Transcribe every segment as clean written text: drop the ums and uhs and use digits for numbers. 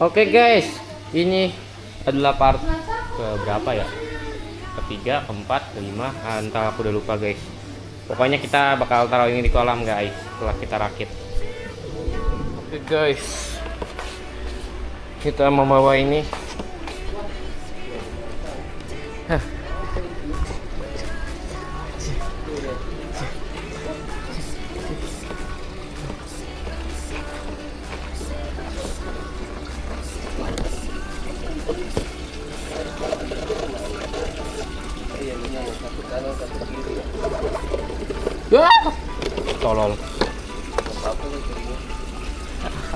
Oke guys, ini adalah part ke berapa ya? Ketiga, keempat, kelima, entah aku udah lupa guys. Pokoknya kita bakal taruh ini di kolam guys setelah kita rakit. Oke guys, kita membawa ini. Ya, tolol.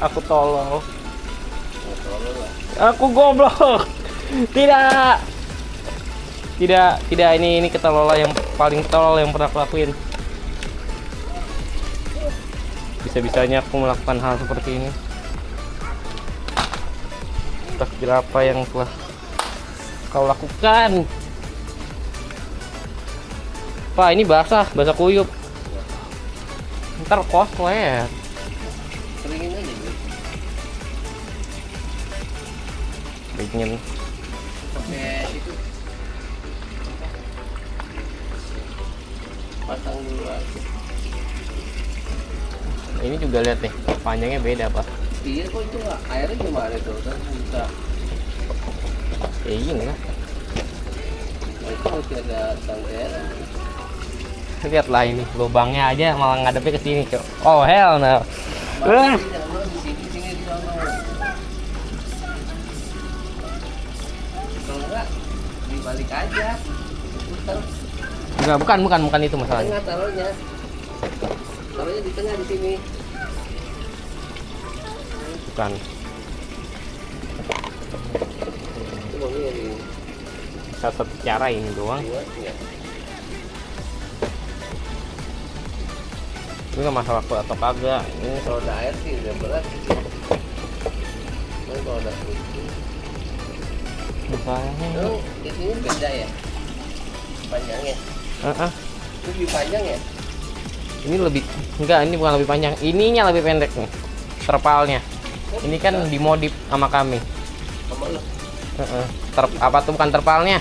Aku tolol. Aku goblok. Tidak. Tidak, ini ketololan yang paling tolol yang pernah aku lakuin. Bisa-bisanya aku melakukan hal seperti ini. Entah kira apa yang telah kau lakukan. Pak, ini basah kuyup. Ntar koslet. Keringin aja gue. Dingin. Pakai itu. Pasang dulu aja. Ini juga lihat nih, panjangnya beda pak. Iya kok itu nggak airnya gimana tuh kan bisa. Iya lah. Nah, itu masih ada tanggeran. Lihatlah ini lubangnya aja malah ngadepnya ke sini. Oh hell no. Jangan di sini di sana. Kalau enggak dibalik aja. Putar. Enggak, bukan itu masalahnya. Tengah taruhnya. Taruhnya di tengah di sini. Bukan. Itu mau ini. Satu cara ini doang. Buat ya. Ini nggak masalah aku atau kagak. Ini Kalau ada air sih udah berat. Tapi kalau ada itu, masalahnya. oh, di sini beda ya panjangnya. Itu lebih panjang ya. Ini lebih enggak, ini bukan lebih panjang. Ininya lebih pendek nih. Terpalnya. Ini kan dimodif sama kami. Sama lu. Apa tuh bukan terpalnya?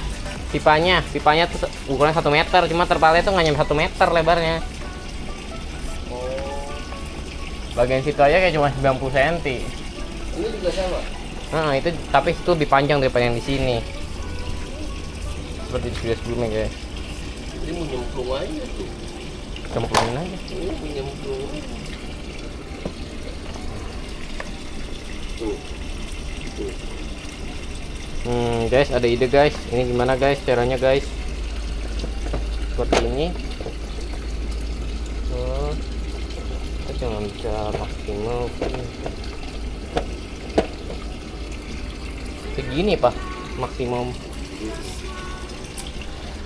Pipanya tuh ukurannya 1 meter, cuma terpalnya tuh nggak nyampe 1 meter lebarnya. Oh, Bagian situ aja kayak cuma 90 cm. ini juga sama. Itu tapi itu lebih panjang daripada yang di sini. Seperti di video sebelumnya guys. Ini mau nyemplung aja tuh. Cemplungin aja. Ini mau nyemplung. Tuh. Tuh. Guys, ada ide guys. Ini gimana guys caranya guys? Seperti ini. Kita jangan bisa maksimal. Segini pak, maksimum.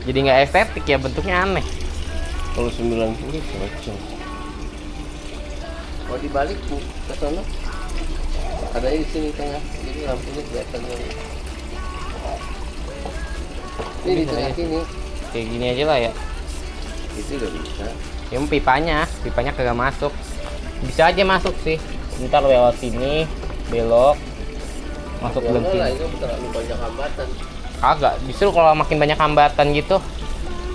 Jadi nggak estetik ya, bentuknya aneh. Kalau 90 cocok. Kalau dibalik bu, ke sana. Ada di sini tengah. Jadi lampunya kelihatan lagi. Ini di tengah sini. Kayak gini aja lah ya. Itu udah bisa. Yang pipanya kagak masuk. Bisa aja masuk sih. Ntar lewat sini, belok, masuk ke dalam Lah, sini. itu terlalu banyak hambatan. Kagak, justru kalau makin banyak hambatan gitu,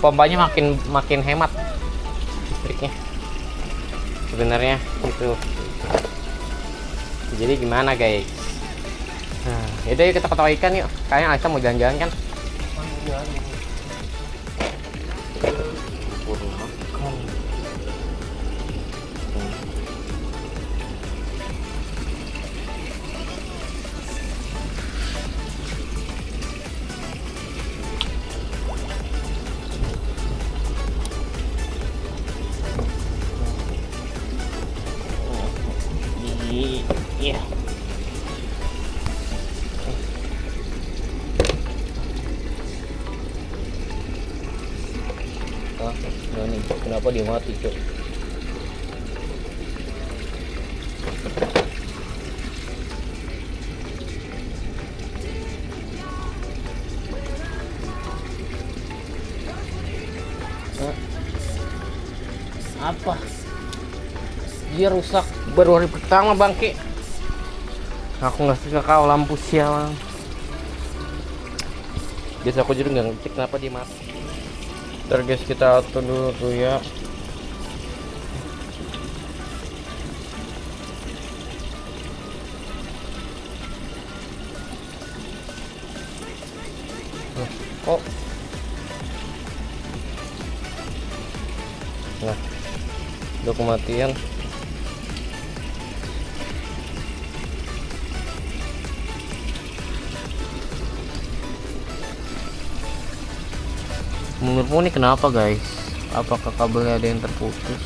pompanya makin hemat listriknya. Sebenarnya gitu. Jadi gimana guys? Nah, yaudah yuk kita ke toko ikan yuk. Kayaknya Alisa mau jalan-jalan kan? Iya. Ini kenapa dia mati cok? Apa? Dia rusak baru hari pertama bangke. Aku nggak suka kau lampu sialan. Biasa aku juga nggak ngecek kenapa dia mati. Ntar guys kita auto dulu tuh ya. Oh. Nah, udah kematian. Menurutmu ini kenapa guys? Apakah kabelnya ada yang terputus?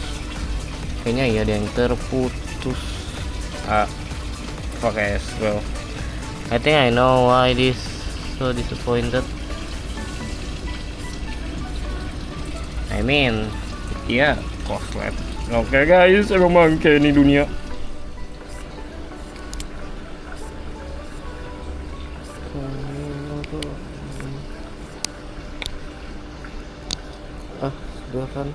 Kayaknya iya ada yang terputus. Okay, well, I think I know why this so disappointed. I mean, iya, korslet. Oke guys, emang bangke ini dunia. Sudah kan.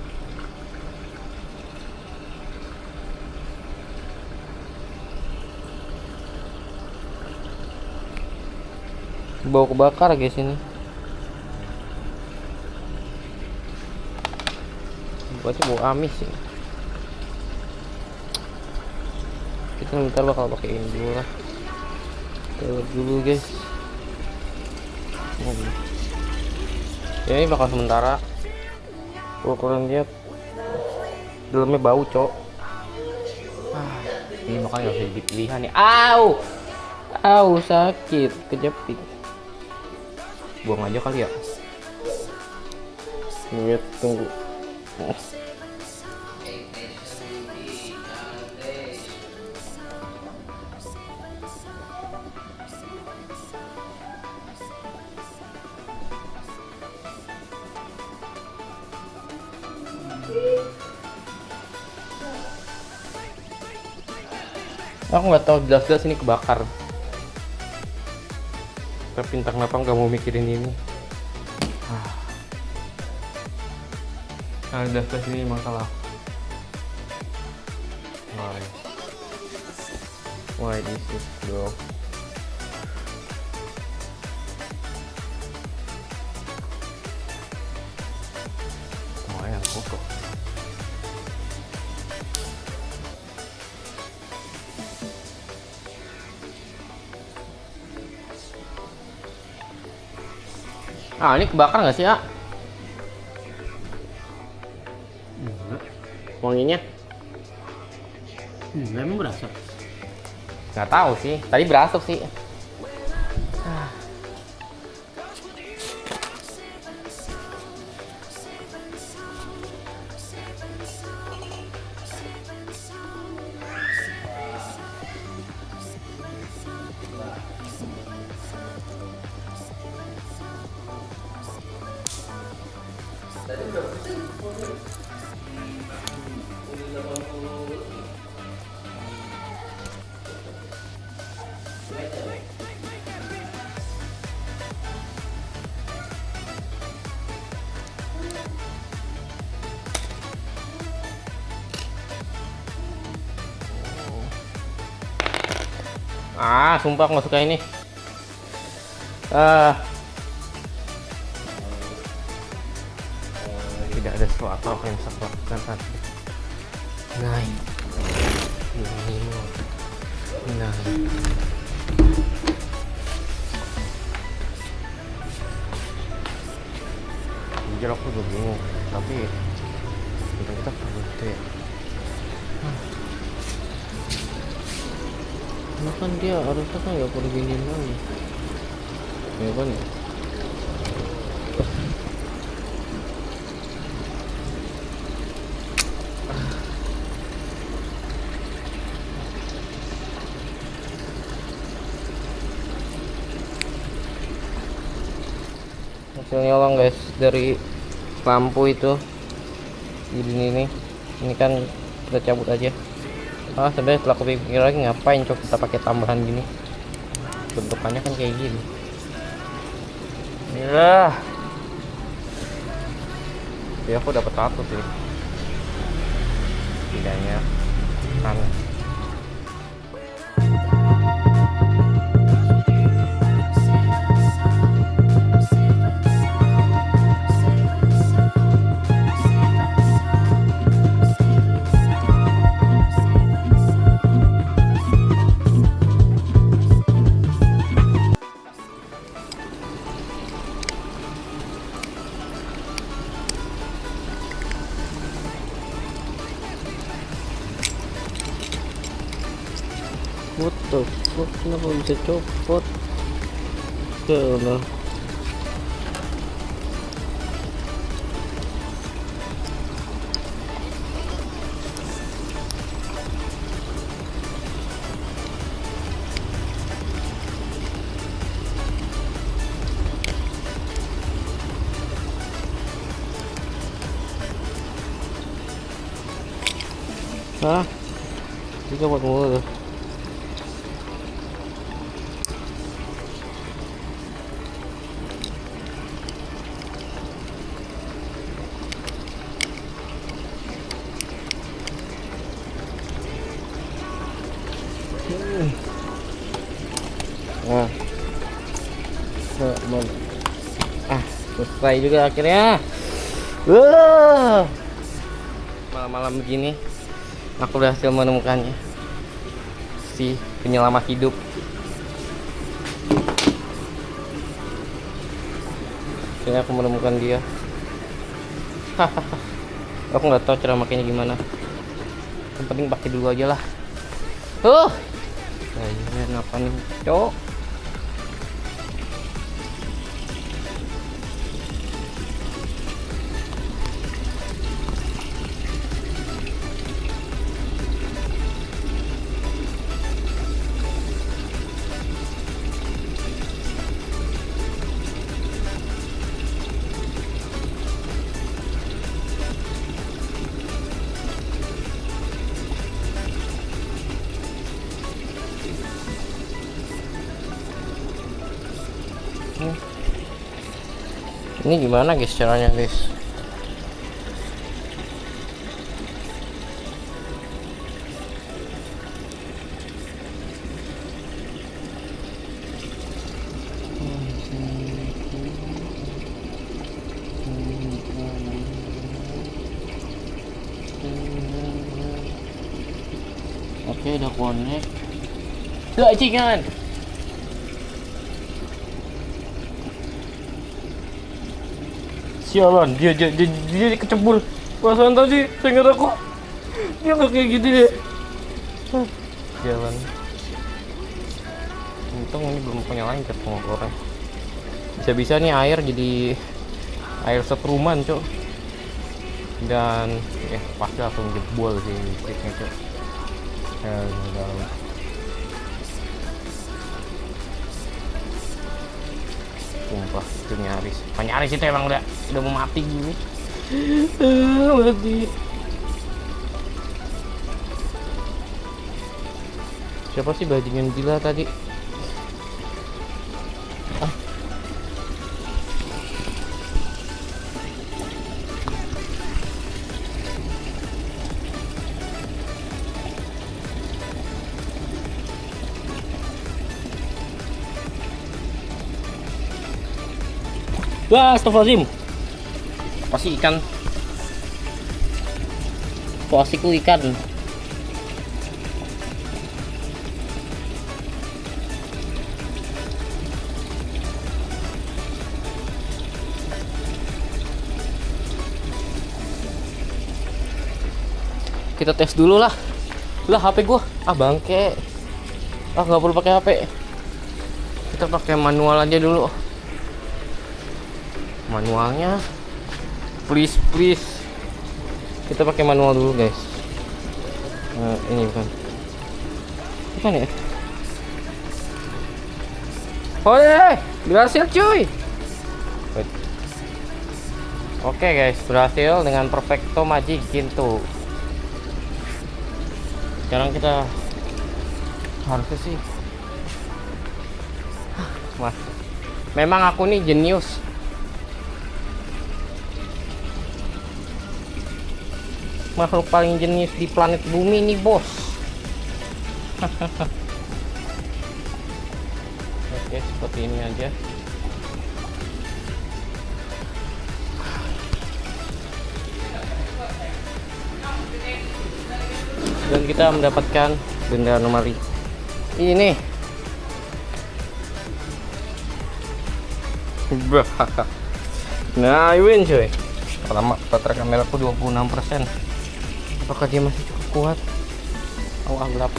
Bau kebakar guys ini. Berarti bau amis sih. Kita ntar bakal pakai ini dulu lah. Kita dulu guys. Ya ini bakal sementara. Kalian lihat dalamnya bau cok. Ini makanya harus dipilihan nih. Au sakit kejepit. Buang aja kali ya. Lihat tunggu. Aku nggak tahu jelas-jelas ini kebakar. Tapi entah kenapa nggak mau mikirin ini. Nah, jelas-jelas ini masalah. Why this is bro? Lumayan kokoh. Ini kebakar nggak sih ya? Wanginya? Emang berasap? Nggak tahu sih. Tadi berasap sih. Sumpah aku nggak suka ini. Tidak ada sesuatu apa yang bisa aku lakukan saat ini. Jujur aku juga bingung, tapi kita perlu itu ya. Kan dia harusnya kan nggak perlu gini lagi ya kan ya. Hasilnya orang guys dari lampu itu ini kan kita cabut aja. Sebenarnya setelah aku pikir lagi ngapain coba kita pakai tambahan gini, bentukannya kan kayak gini ya. Aku dapat satu sih tidaknya kan. Kenapa bisa copot? Ya Allah. Hah? Itu buat mulu tuh. Nah, selesai juga akhirnya. Malam-malam begini aku berhasil menemukannya, si penyelamat hidup. Akhirnya aku menemukan dia. Aku nggak tahu cara makainya gimana. Yang penting pakai dulu aja lah. Kayaknya apa nih, cok? Ini gimana guys caranya guys? Oke, udah connect. Bajingan. Sialan, dia kecebur. Perasaan tadi saya aku dia nggak kayak gitu deh. Sialan. Untung ini belum punya lain ke pengorek. Bisa-bisa nih air jadi air setruman, cok. Dan pasti langsung jebol sih listriknya, cok. Sumpah itu nyaris. Nyaris itu emang udah mau mati gini. Mati. Siapa sih bajingan gila tadi? Wah, astagfirullahaladzim. Pasti ikan. Pasiku ikan. Kita tes dulu lah. Lah HP gua. Bangke. Nggak perlu pakai HP. Kita pakai manual aja dulu. Manualnya please kita pakai manual dulu guys. Ini bukan ya? Berhasil cuy. Oke guys, berhasil dengan perfecto magic gitu. Sekarang kita harusnya sih mas, memang aku nih jenius. Makhluk paling jenius di planet bumi nih bos. Oke, seperti ini aja. Dan kita mendapatkan benda anomali ini. Nah, win cuy. Lama baterai kameraku 26%. Apakah dia masih cukup kuat? Gelap.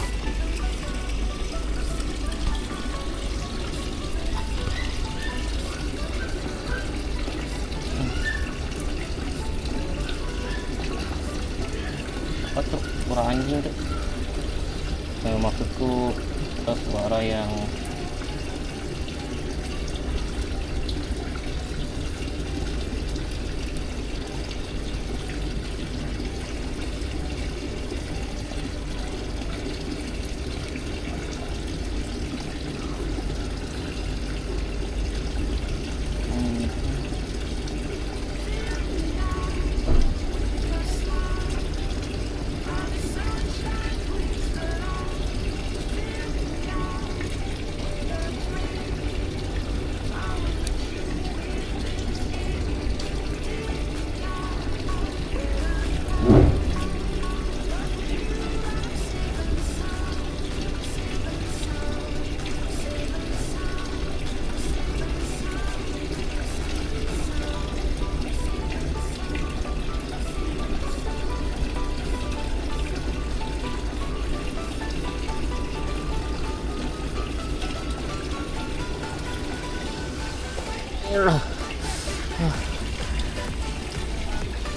suara anjing tuh. Maksudku suara yang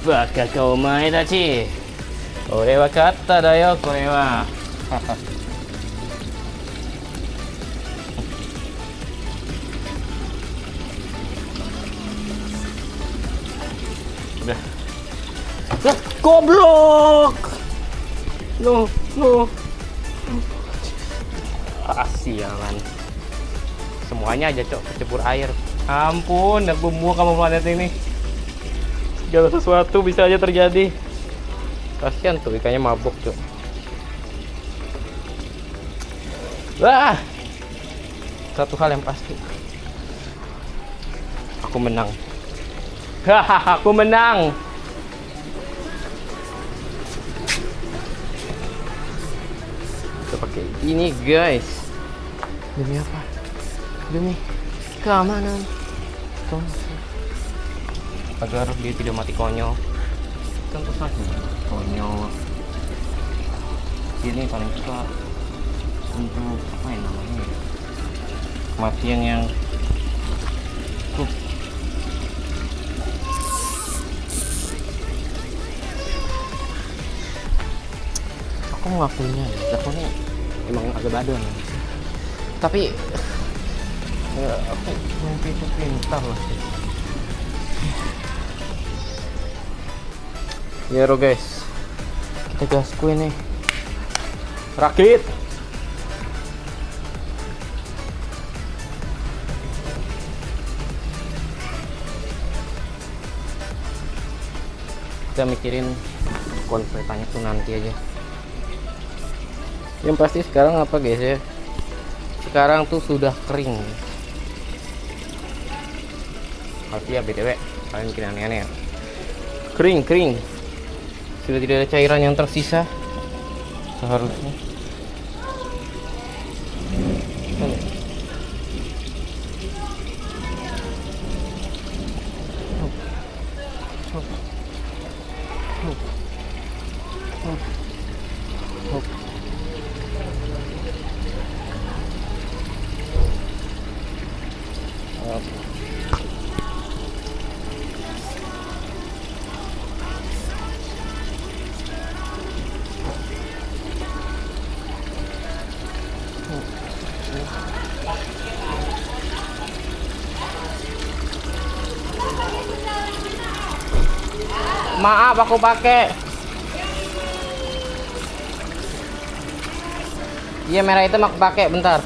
Baka kau omae dachi. Ore wa katta da yo, kore wa. Udah. Goblok. No. Sialan. Semuanya aja cok kecebur air. Ampun, aku muak sama planet ini. Segala sesuatu bisa aja terjadi. Kasihan tuh ikannya mabuk cok. Wah. Satu hal yang pasti. Aku menang. Hahaha, aku menang. Kita pakai ini guys. Demi apa? Demi keamanan. Agar dia tidak mati konyol. Tentu saja konyol. Ini paling suka untuk apa ya namanya? Kematian yang aku ngakuinya ya, aku ini emang agak badan. Tapi ya, aku mimpi itu pintar lah. Ya bro guys, kita gasku ini rakit. Kita mikirin konflitannya tuh nanti aja. Yang pasti sekarang apa guys ya, sekarang tuh sudah kering. Pasti ya BTW kalian bikin aneh-aneh ya. Kering sudah tidak ada cairan yang tersisa seharusnya. Maaf aku pakai. Iya merah itu aku pakai bentar.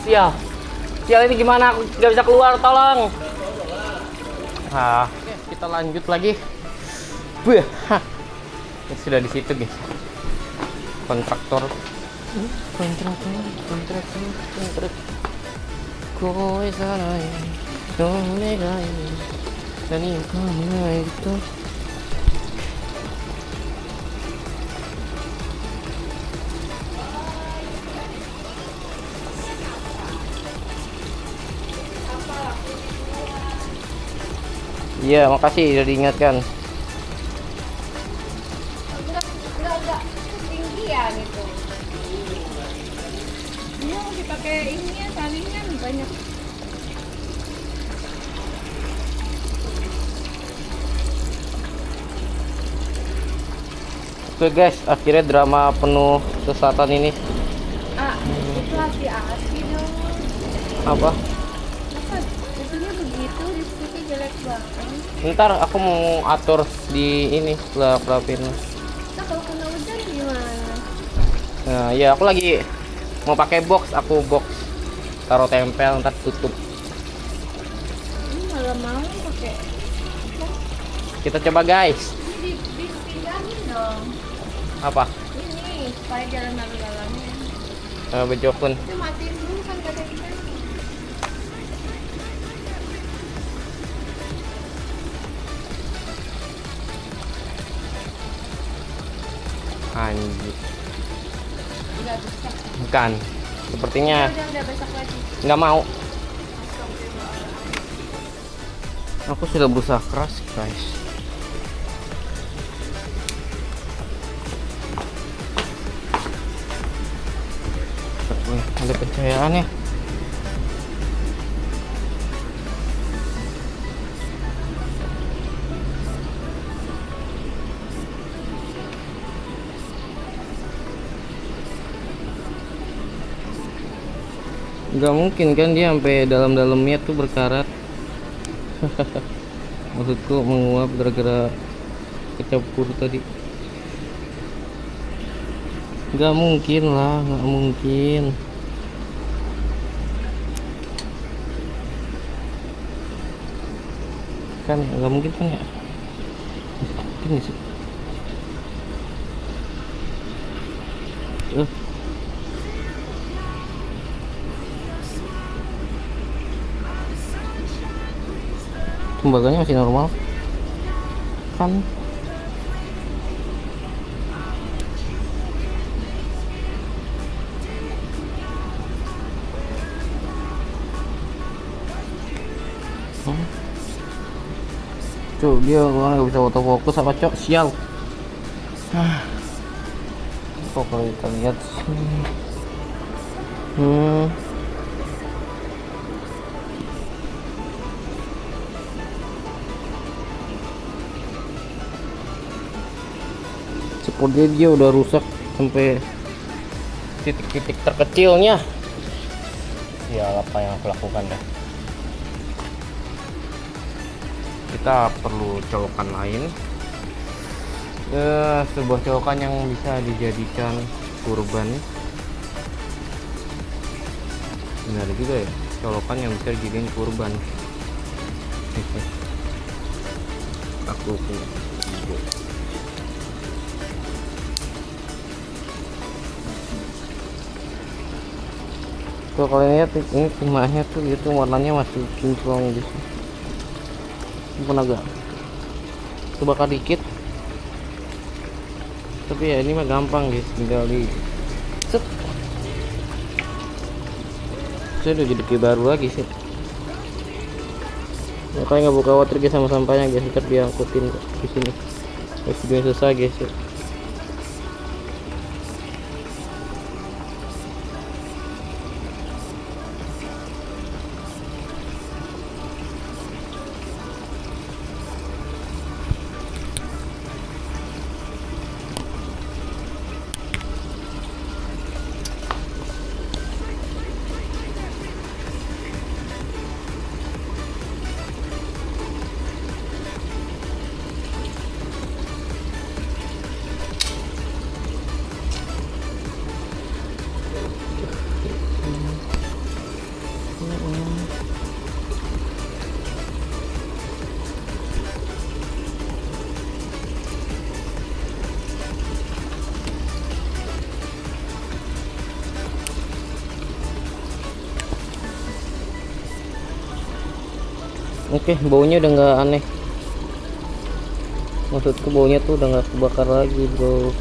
Sial ini gimana, aku nggak bisa keluar, tolong. Oke, kita lanjut lagi. Buh, sudah di situ guys. Kontraktor. Kowe sarai, onegai, nani o kanae to. Iya, makasih udah diingatkan. Enggak ketinggian itu. Ini mau dipakai ini ya, salingan banyak. Oke guys, akhirnya drama penuh sesatan ini. Itu hati-hati dong. Apa? Masa itunya begitu, lipstiknya jelek banget. Ntar aku mau atur di ini pelapin. Nah kalau kena hujan gimana? Nah, ya aku lagi mau pakai box, taruh tempel ntar tutup. Ini malam-malam pakai Kita coba guys. dipindahin dong. Apa? Ini supaya jalan lalu-lalannya. Bejokun. Itu matiin dulu kan kata kita. Anjir. Nggak bisa. Bukan. Sepertinya Udah besok lagi. nggak mau. Aku sudah berusaha keras guys. Ada pencahayaannya. Nggak mungkin kan dia sampai dalam-dalamnya tuh berkarat. Maksudku menguap gara-gara kecampur tadi. Nggak mungkin lah, nggak mungkin. Kan nggak mungkin kan ya? Ini sih. Tembaganya masih normal kan? Cuk, dia nggak bisa autofocus apa cok, sial. Kok kalau kita lihat sini. Sepertinya dia udah rusak sampai titik-titik terkecilnya. Sial, apa yang aku lakukan dah. Kita perlu colokan lain, sebuah colokan yang bisa dijadikan kurban. Benar juga ya, colokan yang bisa dijadikan kurban. Aku punya ide. Tuh kalian lihat ini timahnya tuh gitu, warnanya masih kinclong gitu. Pun agak kebakar dikit, tapi ya ini mah gampang guys, tinggal di set. Saya udah jadi kayak baru lagi sih, makanya nggak buka khawatir guys sama sampahnya guys, ntar diangkutin di sini. Videonya selesai guys ya. Oke, baunya udah nggak aneh. Maksudku baunya tuh udah nggak kebakar lagi, bro.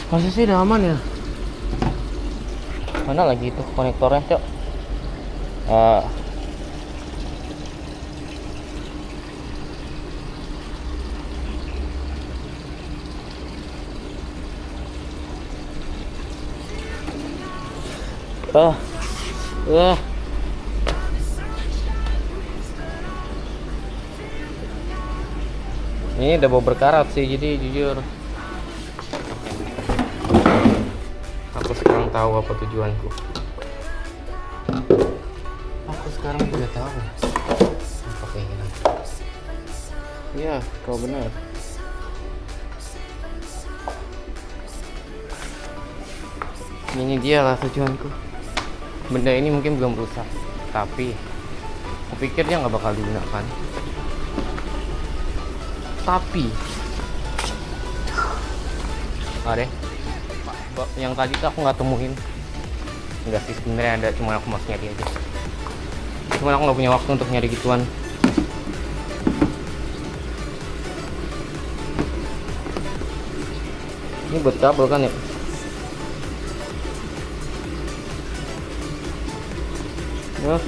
Masih sih udah aman ya. Mana lagi itu konektornya, cok? Ah. Ah. Ini udah bau berkarat sih, jadi jujur aku sekarang tahu apa tujuanku. Aku sekarang juga tahu apa keinginan. Iya, kau benar. Ini dialah tujuanku. Benda ini mungkin belum rusak, tapi aku pikir dia nggak bakal digunakan. Tapi deh, yang tadi tuh aku nggak temuin. Enggak sih, sebenarnya ada, cuma aku masih nyari aja. Cuman aku nggak punya waktu untuk nyari gituan. Ini buat kabel kan ya? Ya.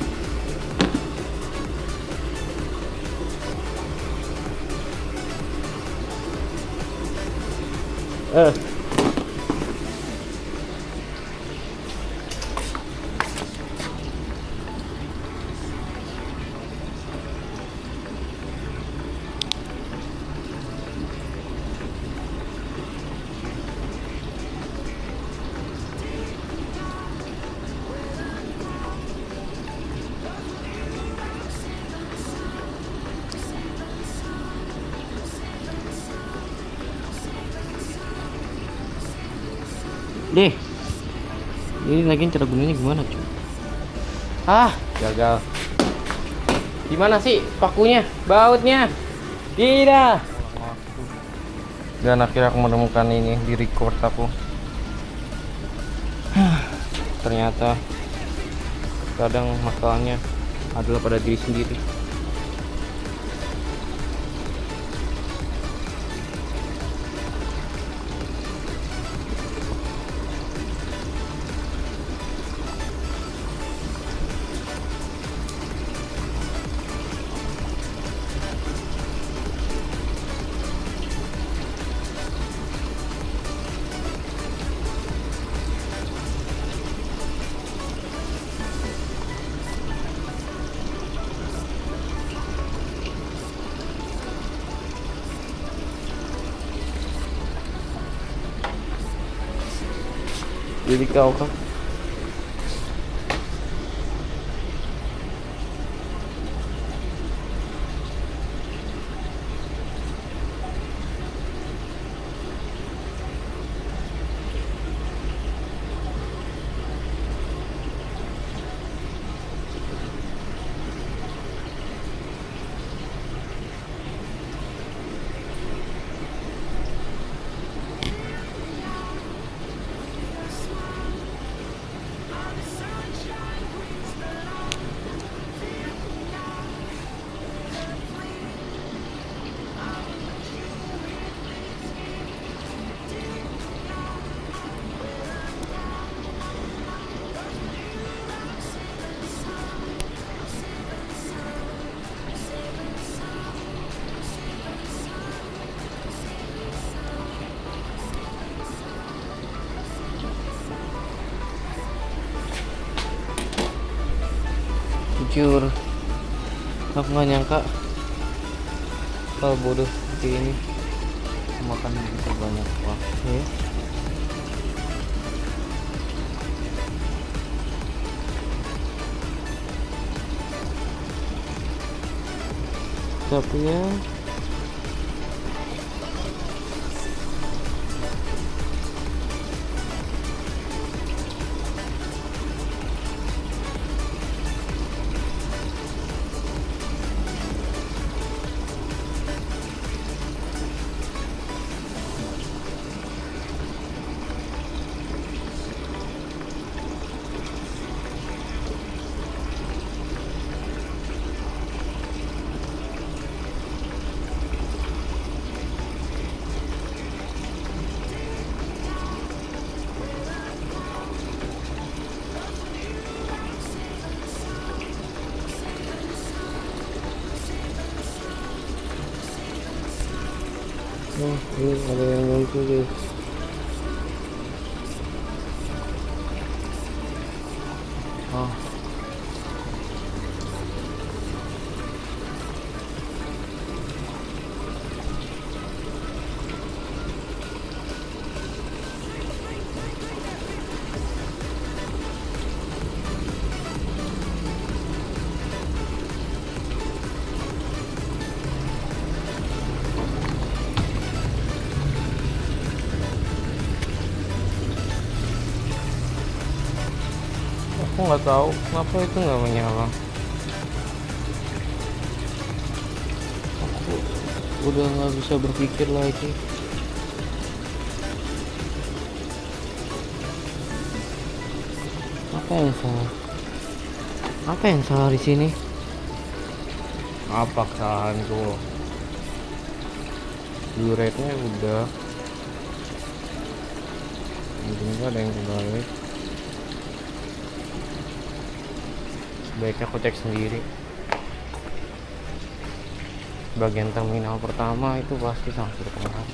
Deh, ini lagi cara gunanya gimana cuy? Gagal. Gimana sih pakunya, bautnya? Tidak. Dan akhirnya aku menemukan ini di record aku. Ternyata kadang masalahnya adalah pada diri sendiri. Jadi kau kan jujur aku nggak nyangka kalau bodoh seperti ini makan begitu banyak waktu. Tapi ya ini ada yang muncul guys. nggak tahu kenapa itu nggak menyala. Aku udah nggak bisa berpikir lagi. Apa yang salah? Apa yang salah di sini? Apa kesalahanku? Blue rate-nya udah. Mungkin ada yang kebalik. Sebaiknya aku cek sendiri. Bagian terminal pertama itu pasti sampai kemarin.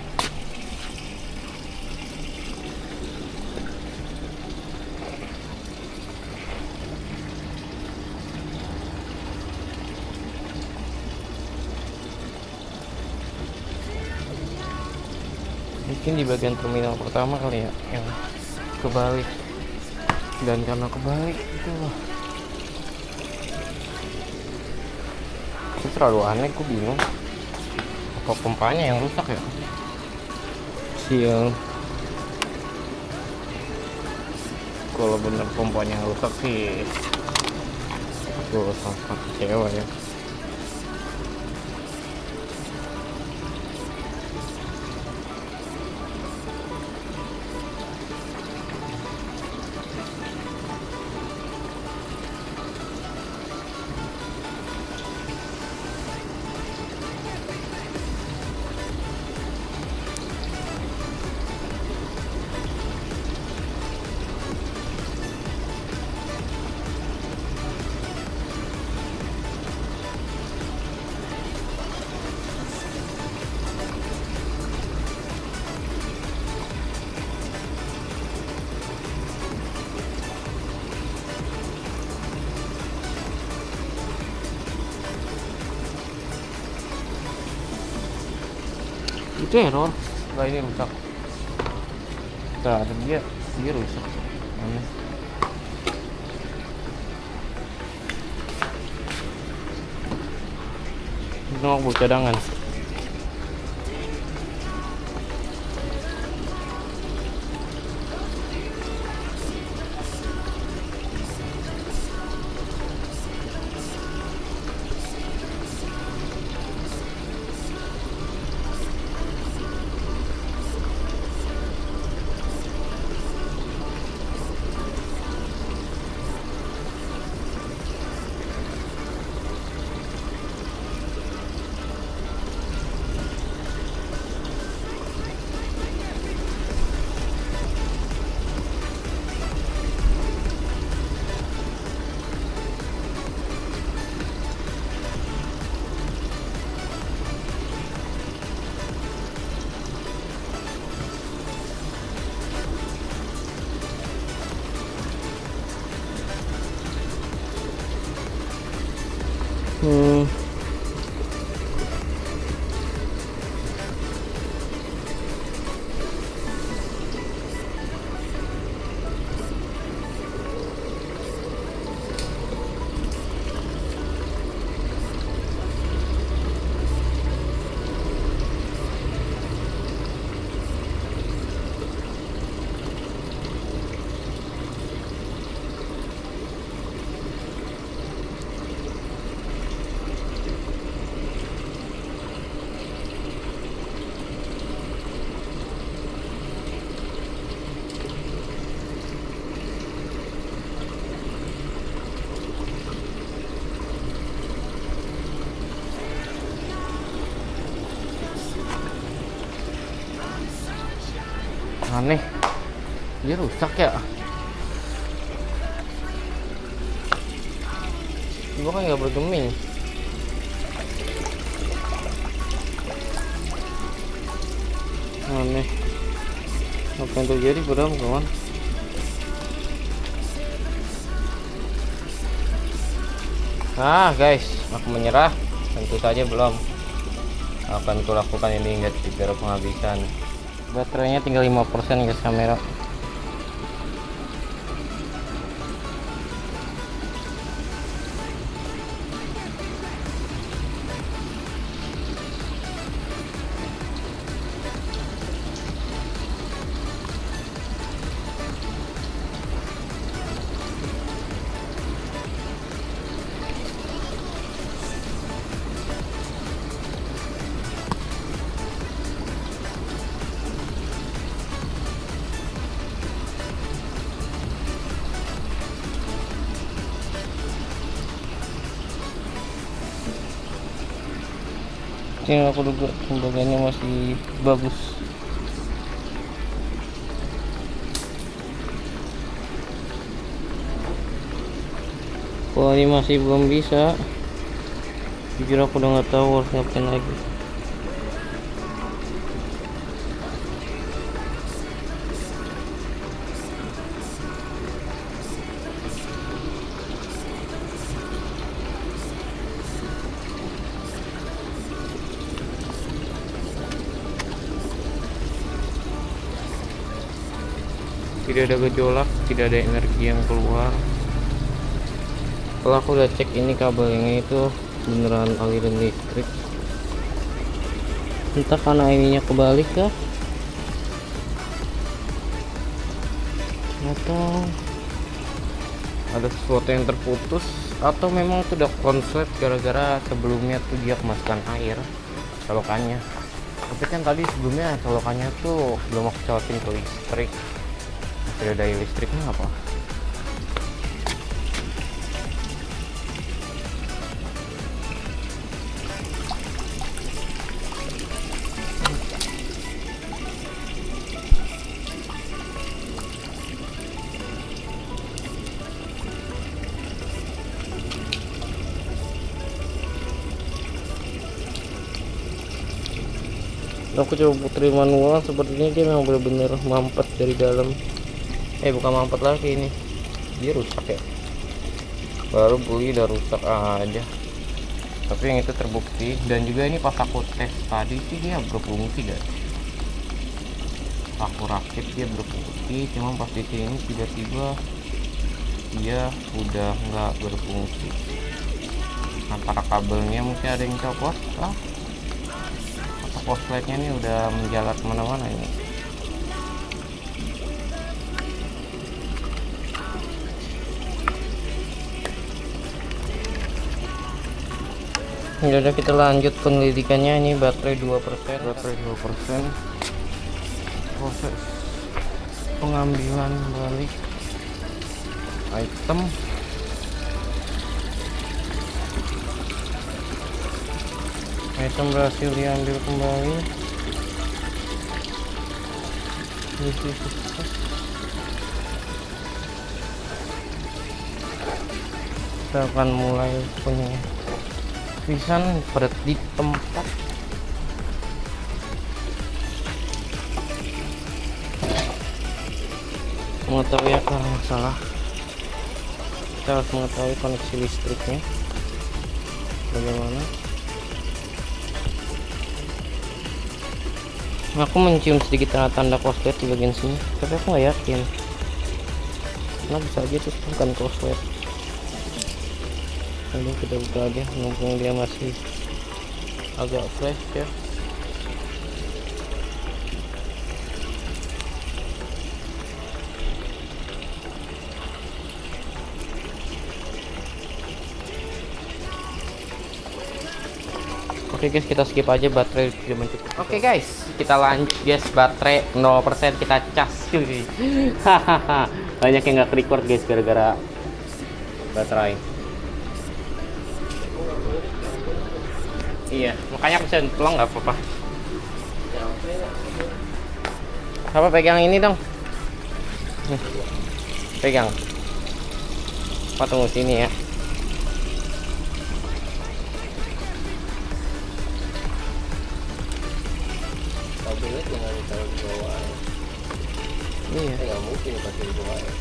Mungkin di bagian terminal pertama kali ya yang kebalik, dan karena kebalik itu terlalu aneh. Aku bingung apa pompanya yang rusak ya. Sial, kalau bener pompanya yang rusak sih aku sangat kecewa ya. Itu error. Nah, ini rusak. Nah, ada dia rusak. Aneh. Itu mau buat cadangan. Aneh, dia rusak ya. Gua kan nggak bergeming. Aneh, apa yang terjadi padahal kawan? Guys, aku menyerah. Tentu saja belum. Akan kulakukan ini hingga titik penghabisan. Baterainya tinggal 5% guys kamera. Yang aku duga tembagannya masih bagus. Kalau ini masih belum bisa, jujur aku udah nggak tahu harus ngapain lagi. Tidak ada gejolak, tidak ada energi yang keluar. Kalau aku udah cek ini kabelnya itu beneran aliran listrik. Entah karena ininya kebalik kah, atau ada sesuatu yang terputus, atau memang itu udah konslet gara-gara sebelumnya tuh dia kemasukan air colokannya. Tapi kan tadi sebelumnya colokannya tuh belum aku colokin ke listrik, masih ada daya listriknya apa. Aku coba putri manual, sepertinya dia memang benar-benar mampet dari dalam. Bukan mampet lagi ini, dia rusak ya. Baru beli udah rusak aja. Tapi yang itu terbukti, dan juga ini pas aku tes tadi sih dia berfungsi guys. Aku rakit dia berfungsi, cuma pas di sini tiba-tiba dia udah nggak berfungsi. Antara kabelnya mungkin ada yang copot, kosletnya ini udah menjalar kemana-mana ini. Ya udah, kita lanjut penyelidikannya. Ini baterai 2%. Proses pengambilan balik item. Item berhasil diambil kembali. Kita akan mulai penyelidikan pada di tempat. Mengetahui apa masalah, kita harus mengetahui koneksi listriknya bagaimana. Aku mencium sedikit tanda koslet di bagian sini, tapi aku nggak yakin. Nah, bisa aja itu bukan koslet. Lalu kita buka aja, mumpung dia masih agak fresh ya. Oke guys, kita skip aja, baterai sudah mencukupi. Oke guys, kita lanjut guys, baterai 0% kita cas. Hahaha, banyak yang nggak record guys gara-gara baterai. Iya, makanya aku bisa tolong nggak apa-apa. Apa pegang ini dong? Pegang. Apa tunggu sini ya. Kabelnya jangan ditaruh di bawah air. Iya. Nggak mungkin pakai di bawah air.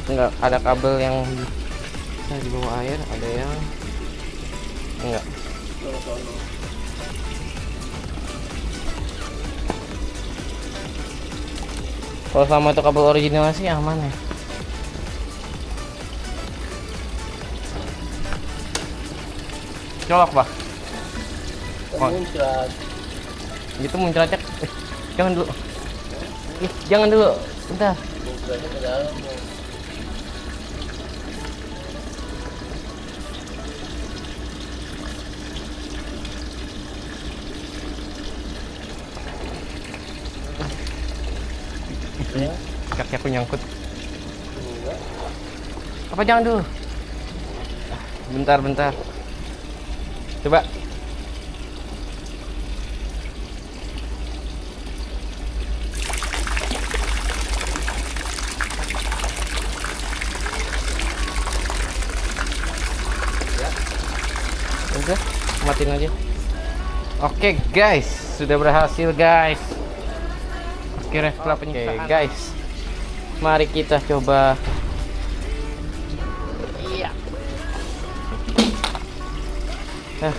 Enggak, ada kabel yang bisa di bawah air, ada yang enggak. Kalau sama itu kabel original sih aman ya. Colok pak. Muncrat. Gitu muncratnya. Jangan dulu. Jangan dulu. Bentar. Muncratnya ke dalam. Kaki aku nyangkut. Enggak. Apa jangan dulu. Bentar. Coba. Udah, matiin aja. Oke guys, sudah berhasil guys. Akhirnya setelah penyiksaan. Oke guys, mari kita coba. Iya. Nah.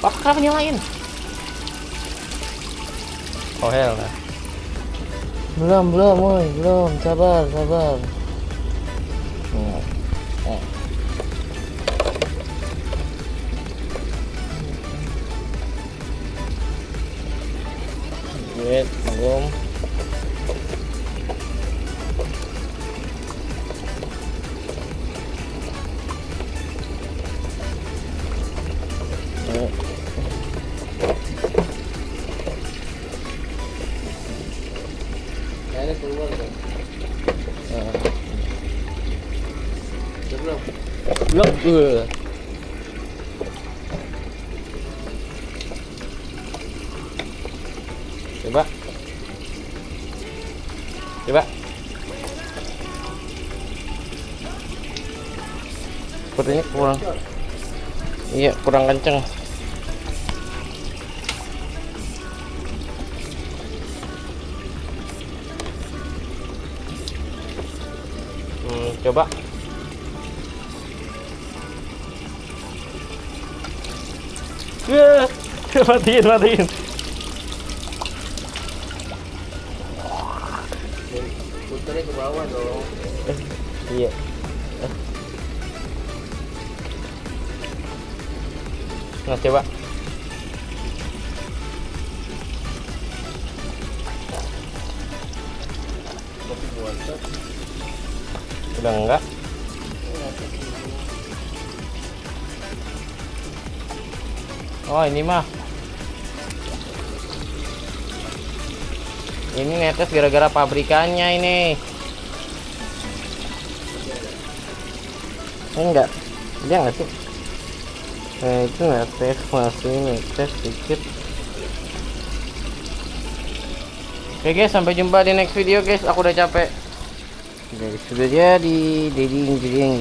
Pak, kenapa nyalain? Oh hell lah. Belum, woi, belum. Sabar. Wait, belum. Kayaknya keluar kan. Belum. Belum. Coba. Sepertinya kurang. Iya, kurang kenceng. Coba. Matiin. Putarnya ke bawah dong. Iya. Nah, coba. Kopi buatan. Udah enggak? Oh, ini mah. Ini netes gara-gara pabrikannya ini. Enggak. Dia enggak sih? Itu netes masih netes dikit. Oke guys, sampai jumpa di next video guys. Aku udah capek. Jadi sudah jadi. Ding.